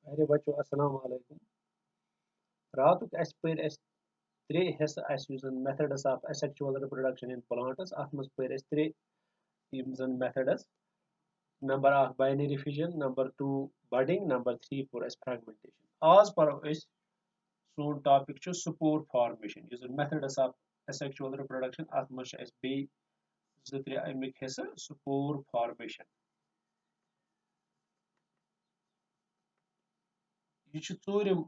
अरे बच्चों अस्सलाम वालेकुम। रातुक अस पर अस त्रे हिस्से अस methods of asexual reproduction in plants अथ मज पर अस त्रे methods number 1 binary fission number 2 budding number 3 pour अस fragmentation आज पढ़ो अस सोन टॉपिक छु spore formation यु methods of asexual reproduction अथ मज अस बे ज त्रे अमिक हिस्से spore formation यु छु चूरिम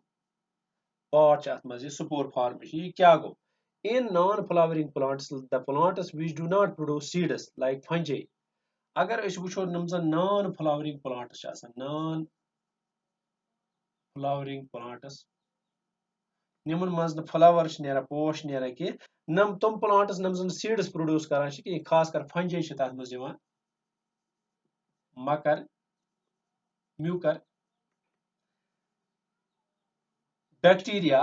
part अथ मज spore formation यह क्या गो in non-flowering plants, the plants which do not produce seeds like fungi. अगर अस वुचो non-flowering plants non-flowering plants निमन मज न फ्लावर नेरा पोश नेरा कि नम तुम प्लांट्स नम जन सीड्स प्रोड्यूस करान कि खास कर फंजी तथ मज मकर mucor bacteria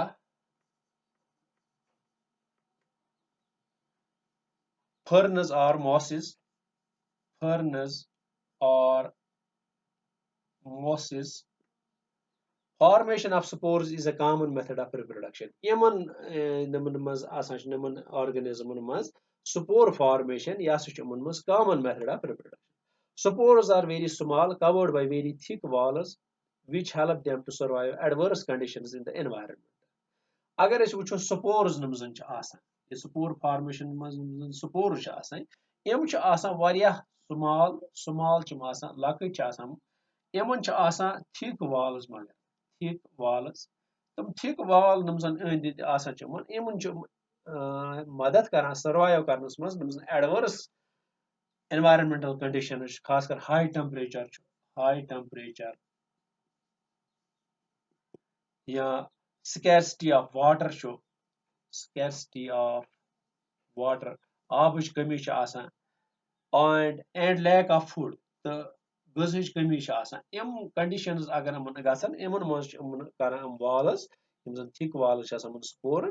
ferns or mosses ferns or mosses. Formation of spores is a common method of reproduction. Yemen naman maz asan naman organism maz spore formation yas maz common method of reproduction. Spores are very small, covered by very thick walls, which help them to survive adverse conditions in the environment. अगर अस वुचो spores नम जन आसान ये spore formation मज spores आसान यम वारियाह small small च आसान लकट आसान Yemen thick walls मगर thick walls तम thick wall नम जन अंद आसान यमन मदद करान survive करनस मज नम जन adverse environmental conditions खास कर high temperature या scarcity of water scarcity of water आबच कमी and lack of food तो गजच कमी यम conditions अगर यमन गसन यमन मज करान walls यम जन thick walls spore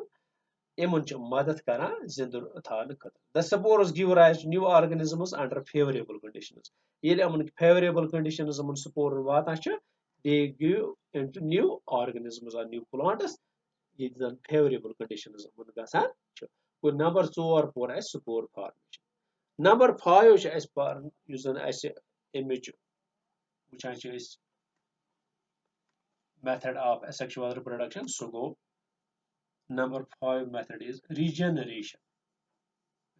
यमन मदद करान जिंद थान खतर. The spores give rise to new organisms under favorable conditions. Yel Yemen favorable conditions Yemen spore वातान they give into new organisms or new plants yet the favorable conditions यमन गसान number 4 pour अस spore formation. Number 5 is as par usan as image which is method of asexual reproduction. So go number 5 method is regeneration.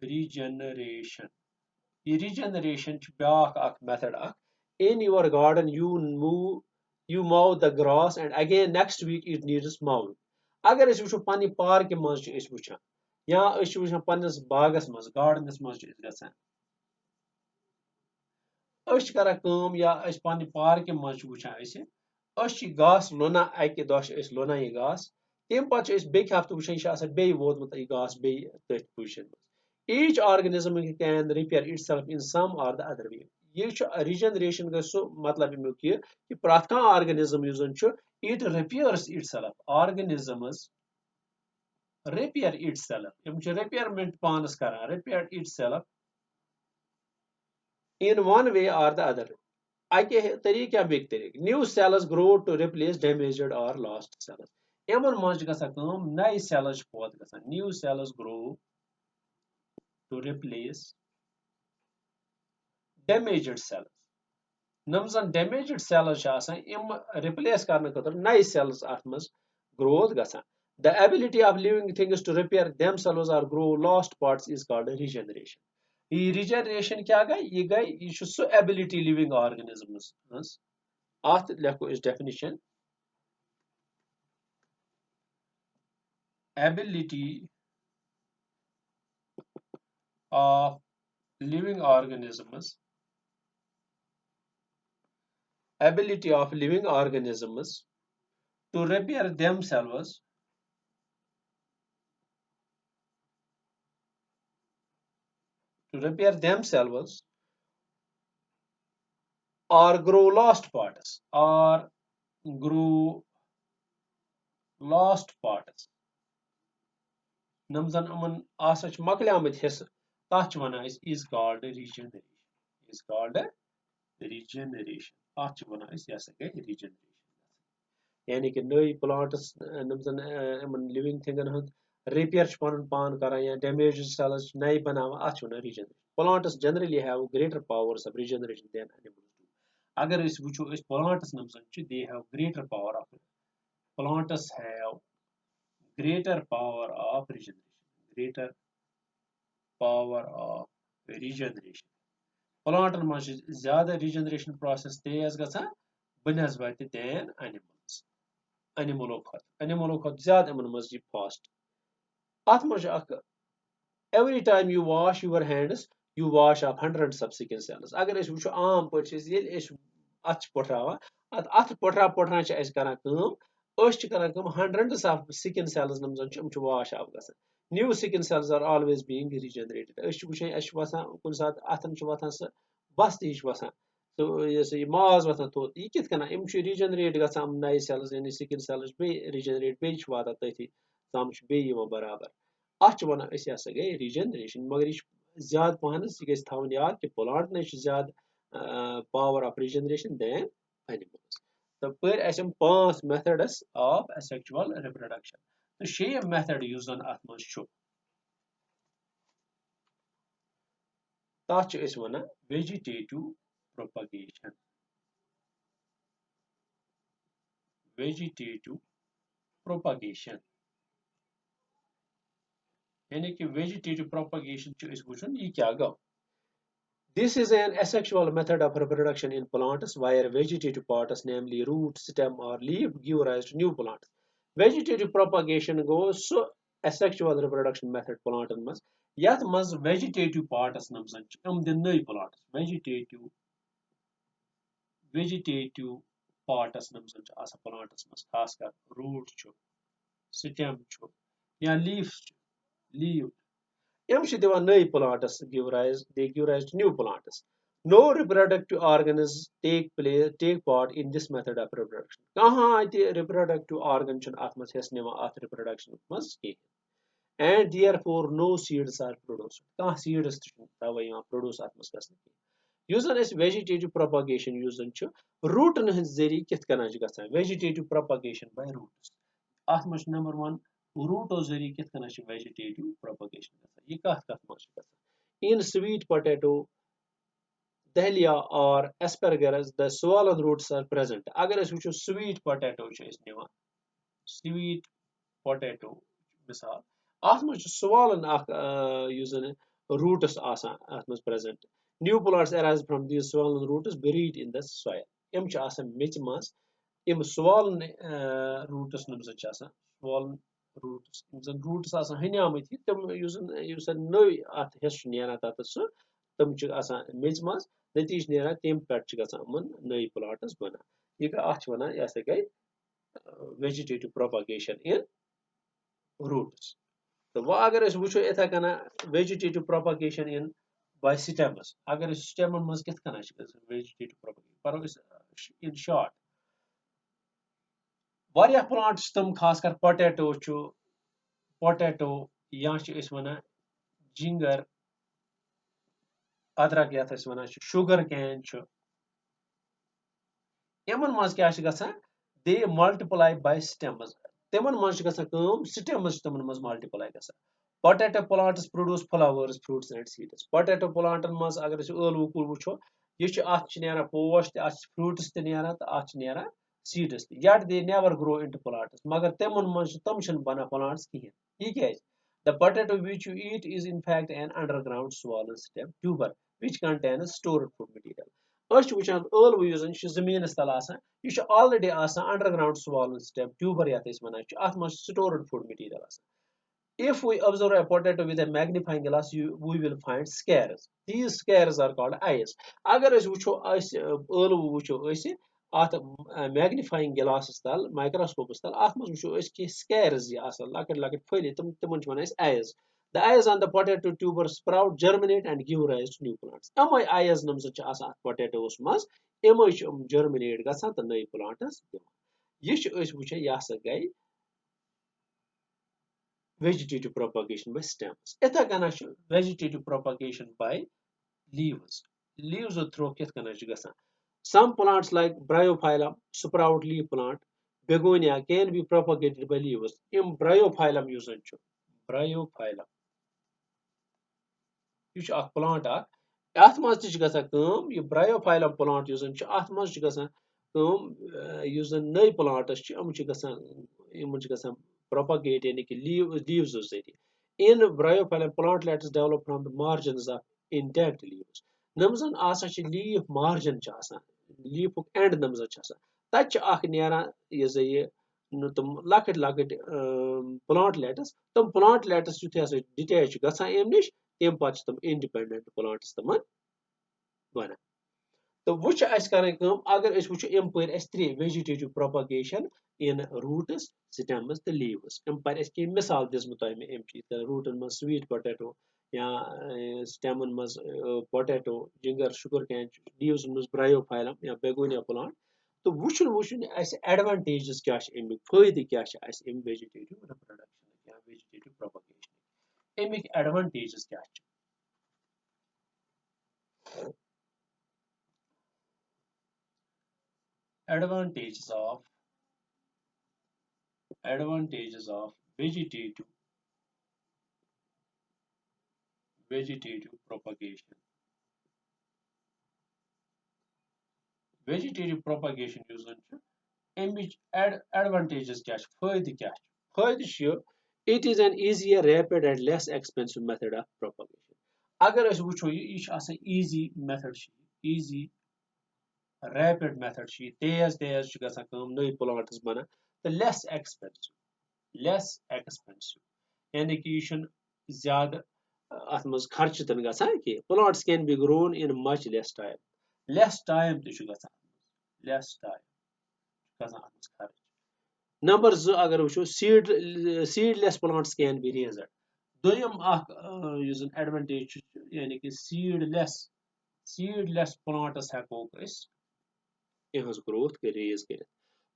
Regeneration. Regeneration is a method. In your garden, you mow the grass, and again next week it needs mowing. अगर अस वुचो पन्नी park मज अस वुचान या अस वुचान पन्नस बागस मज gardens मज गसान अस करा काम या अस पन्नी पार्क मज वुचान अस घास लोना अकि दह लोना यह घास तम पे बेक हफ्त वुचान बे वोतमुत यह घास बे तथ पोजिशन मज. Each organism can repair itself in some or the other way. यह regeneration गो सो मतलब अमुक यह कि प्रथ कह organism युस जन it repairs itself. Organisms repair itself. यम repairment पानस करान repair itself in one way or the other. अके तरीक या बेक तरीक. New cells grow to replace damaged or lost cells. Yemen मज गसान नए cells पौध गसान. New cells grow to replace damaged cells. नम जन damaged cells यम replace करने खतर नए cells अथ मज growth गसान. The ability of living things to repair themselves or grow lost parts is called regeneration. ये regeneration क्या गई ये गई ये सो ability living organisms अथ लेखो इस definition ability of living organisms ability of living organisms to repair themselves or grow lost parts or grow lost parts. Num zan aman asach maklyamit hiss tach wana is called regeneration. Is called regeneration. Ach wana is yes again regeneration. यानी कि नई plants living थिंगन हंद repair पन पान करान या damage cells नई बनावा अत regeneration plants generally have greater powers of regeneration than animals अगर वो plants they have greater power of plants have greater power of regeneration greater power of regeneration plankton मज ज्यादा regeneration process तेज गसान बनस्बत than animals animal खत ज्यादा Yemen मज fast अत मज every time you wash your hands you wash up hundreds of skin cells अगर वो आम पे अत पटरावान अत पटरान करान hundreds of skin cells wash up गसान new skin cells are always being regenerated वसान कुन सात अतन वथान सह बस्त हिश वसान तो ये माज वथान थोत यह कित कना रिजनरेट गसान नए सेल्स यानी स्किन सेल्स बे रिजनरेट बे वातान तथि तम बे बराबर अत वन हसा गई रिजनरेशन मगर यह ज्यादा पहन यह गन याद कि प्लांट न ज्यादा power of regeneration than animals तो पर अम पांच मेथड्स ऑफ सेक्सुअल रिप्रोडक्शन तो शेम मेथड युस जन अत मज तथ one vegetative propagation vegetative propagation यानी कि वेजिटेटिव प्रोपगेशन वुचन यह क्या गो This is an asexual method of reproduction in plants where vegetative parts, namely root, stem, or leaf, give rise to new plants. Vegetative propagation goes so asexual reproduction method plant maz. Yat maz vegetative parts namzan the nai plants. Vegetative parts namzan asa plants maz. Khas kar root chu, stem chu, ya leaf. Plants they give rise to new plants. No reproductive organisms take part in this method of reproduction. Kahan reproductive organ reproduction and therefore no seeds are produced. Kahan seeds produce Usan is vegetative propagation usan root vegetative propagation by roots. Number one root vegetative propagation in sweet potato, dahlia or asparagus the swollen roots are present agar we sweet potato sweet potato misal at maj swollen roots present new plants arise from these swollen roots buried in the soil em mich mas im swollen roots swollen roots hanyamiti tim usan no at history nera tatas तम मेज मज नतीज नेरा तम पे नई plants बना यह अत one यह गई वेजिटेटिव प्रोपगेशन इन रूट्स तो वह अगर वो इथे कना vegetative propagation in by stems अगर स्टेमन मज कित कना वेजिटेटिव प्रोपगेशन पर इन शॉर्ट वारिया प्लांट्स तम खासकर पोटैटो या वन जिंगर अदरक यथ वन शुगर कैन यमन मज क्या दे मल्टीप्लाई बाय स्टेम्स तिमन मज स्टेम्स तिमन मज multiply potato plants produce flowers fruits and seeds potato plankton मज अगर ٲلوٕ कुल वो यह अत नेरान पोश अत फ्रूट्स नेरान तो अत नेरान seeds yet they never grow into plants मगर तिमन मज तम बना plants कहें यह क्या the potato which you eat is in fact an underground swollen stem tuber which contains stored food material वुचान ٲلوٕ यस जन जमीनस तल यह already underground swollen stem tuber यथ वन अत मज stored food material If we observe a potato with a magnifying glass, we will find scars. These scars are called eyes. अगर ٲلوٕ वुचो अत मैग्निफाइंग ग्लास तल माइक्रोस्कोपस तल अत मज वो scars लकट लकट फल तिमन one eyes. The eyes on the potato tuber sprout, germinate and give rise to new plants. Amai eyes potatoes maz amai germinate गसान तो नई plants यह वुचन यह गई vegetative propagation by stems. Itha kana vegetative propagation by leaves. Leaves through kith kana gasan. Some plants like Bryophyllum sprout leaf plant begonia can be propagated by leaves im bryophyllum usan chu bryophyllum yus ak plant ak ath maz tich gasa kum ye bryophyllum plant usan chu ath maz tich gasa kum usan nay plants chu am chu gasa im chu gasa propagate yani ki leaves usati in bryophyllum plantlet is developed from the margins of intact leaves namzan asa chi leaf margin cha asan leaf end namzan cha asan tat cha ak nera ye zaye tum lakit lakit plantlettes tum plantlettes yuthe asa detach gasa em nish tem pat tum independent plants taman bana तो वो कम अगर वो यम त्रे vegetative propagation इन roots stems तो leaves अम पे मिसाल दिसम तह routine मज स्वीट पोटैटो या स्टेमन मज potato ginger sugar cane leaves मज ब्रायोफाइलम या बेगोनिया प्लांट तो वुचन एडवांटेजेस क्या अमिक फायदे क्या वेजिटेटिव रिप्रोडक्शन या वेजिटेटिव प्रोपगेशन अमिक एडवांटेजेस क्या advantages of advantages of vegetative propagation using amich advantages क्या फायदे क्या फायदे it is an easier rapid and less expensive method of propagation अगर अस वुचो यह easy method easy rapid method तेज तेज नई plants बना तो less expensive यानी कि यह ज्यादा अथ मज खर्च तन गसान कि plants can be grown in much less time तो less time गसान अथ खर्च नंबर 2 अगर वो seedless plants can be raised दोयम एडवांटेज यानी कि seedless plants हेको इहज growth रेज कर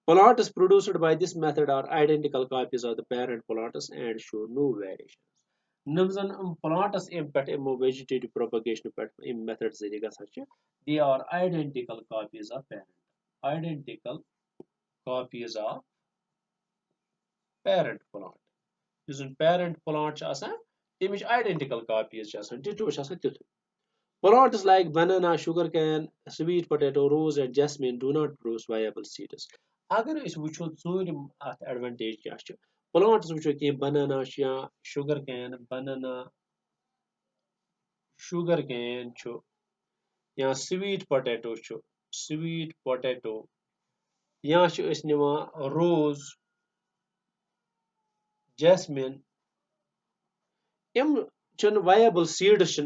plants produced by this method are identical copies of the parent plants and show no variation नमजन plants im pet imo vegetative propagation pet im method zeri gasan they are identical copies of parent plant using parent plant image identical copies ditto plants like banana sugarcane sweet potato rose and jasmine do not produce viable seeds अगर इस वुचो ज़ूरिम अथ advantage क्या plants वुचो कि banana या sugar cane या sweet potato या rose jasmine im viable seeds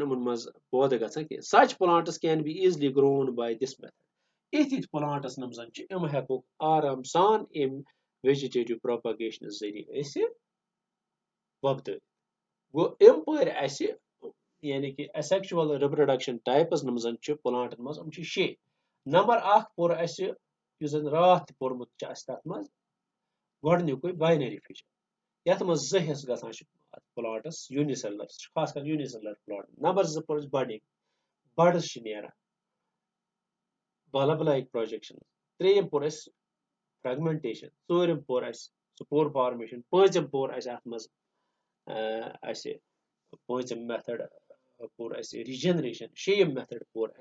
पौधे गसान such plants can be easily grown by this method इथ plants नमजन im हेको आराम सान im vegetative propagation जरिए वक्त गो im यानी कि asexual reproduction types नमजन प्लांट मज शे नंबर 1 पोर रात पोर्मुत तथ मज गोडनिक बाइनरी फिशर यथ मज हिस्स गसान प्लांटस यूनिसेलर खास कर यूनिसेलर प्लांट नंबर 2 पोर बडिंग बड्स नेरान बल्ब लाइक प्रोजेक्शन त्रेयम पोर फ्रेगमेंटेशन चोरम पोर स्पोर फॉर्मेशन पांचम पोर अथ मज पांचम मेथड पोर रिजनरेशन शेयम मेथड पोर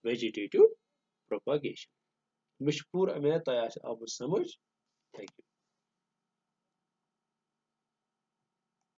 vegetative propagation. Mishpur Amet Abu Samuj. Thank you.